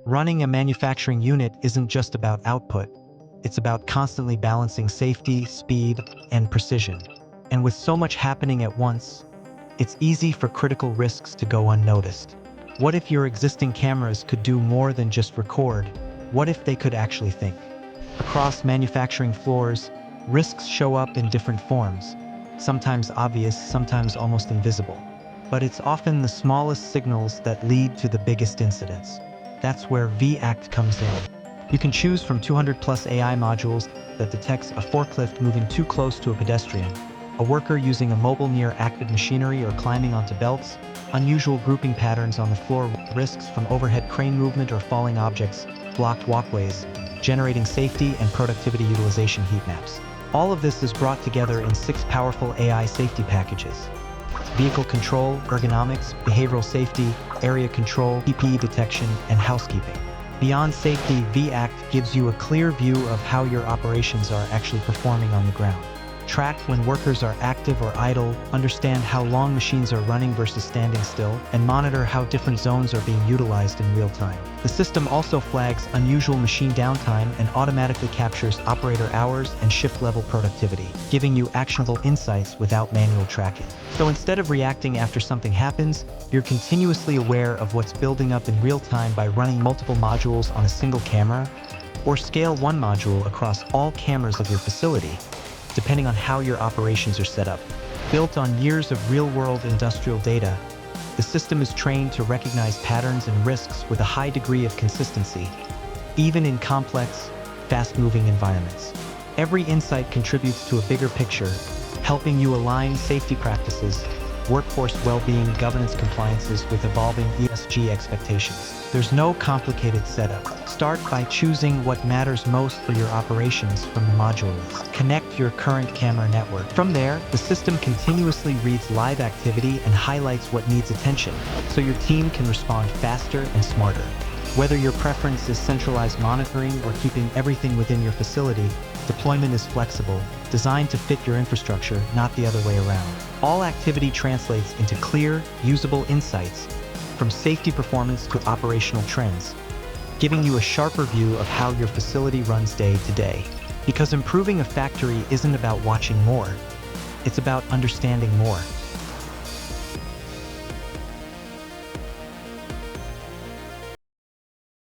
Running a manufacturing unit isn't just about output. It's about constantly balancing safety, speed, and precision. And with so much happening at once, it's easy for critical risks to go unnoticed. What if your existing cameras could do more than just record? What if they could actually think? Across manufacturing floors, risks show up in different forms, sometimes obvious, sometimes almost invisible. But it's often the smallest signals that lead to the biggest incidents. That's where viAct comes in. You can choose from 200 plus AI modules that detects a forklift moving too close to a pedestrian, a worker using a mobile near active machinery or climbing onto belts, unusual grouping patterns on the floor, risks from overhead crane movement or falling objects, blocked walkways, generating safety and productivity utilization heat maps. All of this is brought together in 6 powerful AI safety packages: vehicle control, ergonomics, behavioral safety, area control, PPE detection, and housekeeping. Beyond safety, viAct gives you a clear view of how your operations are actually performing on the ground. Track when workers are active or idle, understand how long machines are running versus standing still, and monitor how different zones are being utilized in real time. The system also flags unusual machine downtime and automatically captures operator hours and shift-level productivity, giving you actionable insights without manual tracking. So instead of reacting after something happens, you're continuously aware of what's building up in real time by running multiple modules on a single camera, or scale one module across all cameras of your facility, depending on how your operations are set up. Built on years of real-world industrial data, the system is trained to recognize patterns and risks with a high degree of consistency, even in complex, fast-moving environments. Every insight contributes to a bigger picture, helping you align safety practices, workforce well-being, governance compliances with evolving ESG expectations. There's no complicated setup. Start by choosing what matters most for your operations from the module list. Connect your current camera network. From there, the system continuously reads live activity and highlights what needs attention, so your team can respond faster and smarter. Whether your preference is centralized monitoring or keeping everything within your facility, deployment is flexible, designed to fit your infrastructure, not the other way around. All activity translates into clear, usable insights, from safety performance to operational trends, giving you a sharper view of how your facility runs day to day. Because improving a factory isn't about watching more, it's about understanding more.